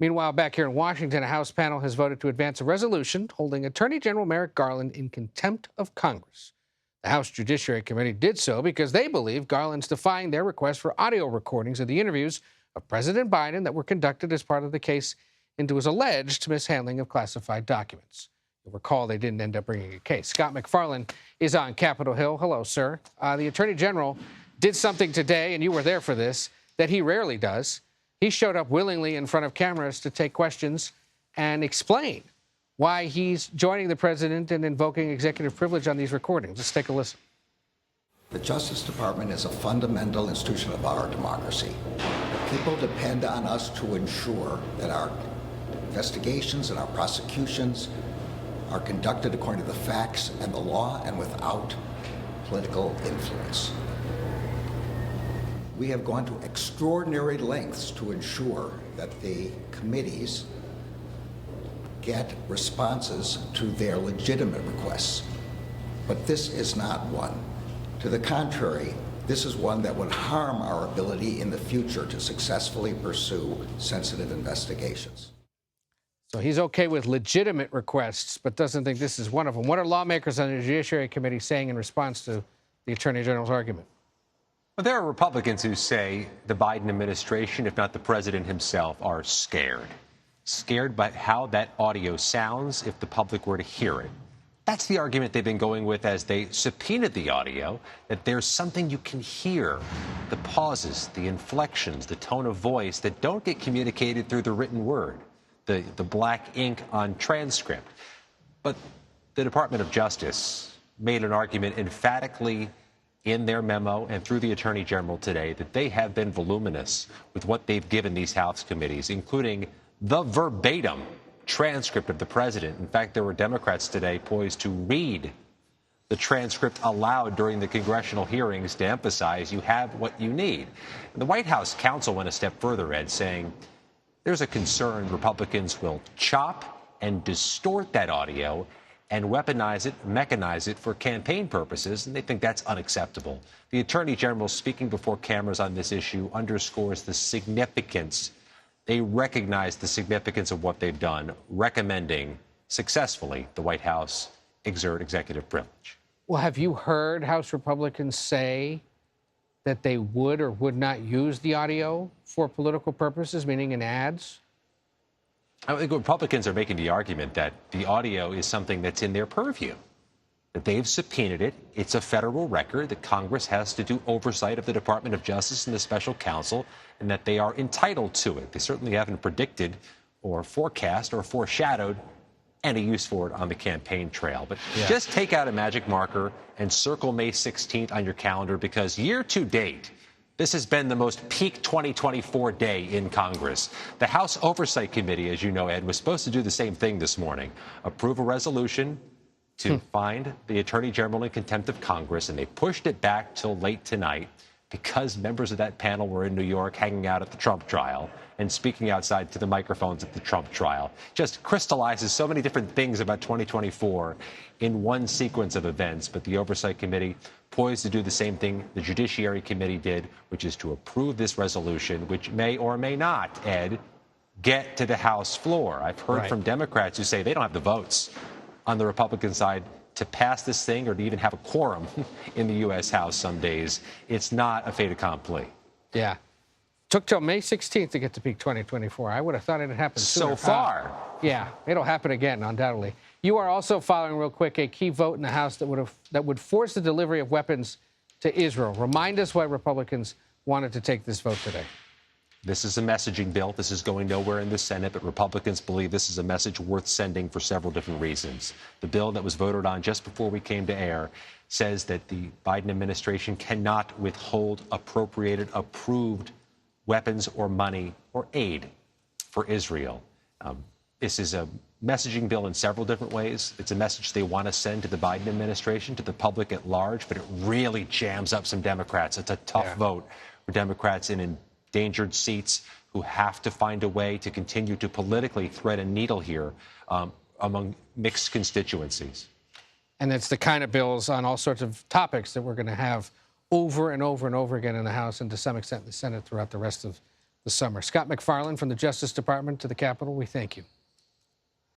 Meanwhile, back here in Washington, a House panel has voted to advance a resolution holding Attorney General Merrick Garland in contempt of Congress. The House Judiciary Committee did so because they believe Garland's defying their request for audio recordings of the interviews of President Biden that were conducted as part of the case into his alleged mishandling of classified documents. You'll recall they didn't end up bringing a case. Scott MacFarlane is on Capitol Hill. Hello, sir. The Attorney General did something today, and you were there for this, that he rarely does. He showed up willingly in front of cameras to take questions and explain why he's joining the president and invoking executive privilege on these recordings. Let's take a listen. The Justice Department is a fundamental institution of our democracy. People depend on us to ensure that our investigations and our prosecutions are conducted according to the facts and the law and without political influence. We have gone to extraordinary lengths to ensure that the committees get responses to their legitimate requests. But this is not one. To the contrary, this is one that would harm our ability in the future to successfully pursue sensitive investigations. So he's okay with legitimate requests, but doesn't think this is one of them. What are lawmakers on the Judiciary Committee saying in response to the Attorney General's argument? Well, there are Republicans who say the Biden administration, if not the president himself, are scared. Scared by how that audio sounds if the public were to hear it. That's the argument they've been going with as they subpoenaed the audio, that there's something you can hear. The pauses, the inflections, the tone of voice that don't get communicated through the written word, the black ink on transcript. But the Department of Justice made an argument emphatically in their memo and through the Attorney General today that they have been voluminous with what they've given these House committees, including the verbatim transcript of the president. In fact, there were Democrats today poised to read the transcript aloud during the congressional hearings to emphasize you have what you need. And the White House counsel went a step further, Ed, saying there's a concern Republicans will chop and distort that audio and weaponize it, mechanize it for campaign purposes, and they think that's unacceptable. The Attorney General, speaking before cameras on this issue, underscores the significance. They recognize the significance of what they've done, recommending successfully the White House exert executive privilege. Well, have you heard House Republicans say that they would or would not use the audio for political purposes, meaning in ads? I think Republicans are making the argument that the audio is something that's in their purview, that they've subpoenaed it. It's a federal record that Congress has to do oversight of the Department of Justice and the special counsel, and that they are entitled to it. They certainly haven't predicted or forecast or foreshadowed any use for it on the campaign trail. But just take out a magic marker and circle May 16th on your calendar, because year to date, this has been the most peak 2024 day in Congress. The House Oversight Committee, as you know, Ed, was supposed to do the same thing this morning, approve a resolution to find the Attorney General in contempt of Congress, and they pushed it back till late tonight because members of that panel were in New York hanging out at the Trump trial and speaking outside to the microphones at the Trump trial. Just crystallizes so many different things about 2024 in one sequence of events. But the Oversight Committee poised to do the same thing the Judiciary Committee did, which is to approve this resolution, which may or may not, Ed, get to the House floor. I've heard from Democrats who say they don't have the votes on the Republican side to pass this thing or to even have a quorum in the U.S. House some days. It's not a fait accompli. Yeah. Took till May 16th to get to peak 2024. I would have thought it had happened sooner. So far. Yeah, it'll happen again, undoubtedly. You are also following, real quick, a key vote in the House that would force the delivery of weapons to Israel. Remind us why Republicans wanted to take this vote today. This is a messaging bill. This is going nowhere in the Senate, but Republicans believe this is a message worth sending for several different reasons. The bill that was voted on just before we came to air says that the Biden administration cannot withhold appropriated, approved weapons or money or aid for Israel. This is a messaging bill in several different ways. It's a message they want to send to the Biden administration, to the public at large, but it really jams up some Democrats. It's a tough vote for Democrats in endangered seats who have to find a way to continue to politically thread a needle here among mixed constituencies. And it's the kind of bills on all sorts of topics that we're going to have over and over and over again in the House and to some extent in the Senate throughout the rest of the summer. Scott MacFarlane from the Justice Department to the Capitol, we thank you.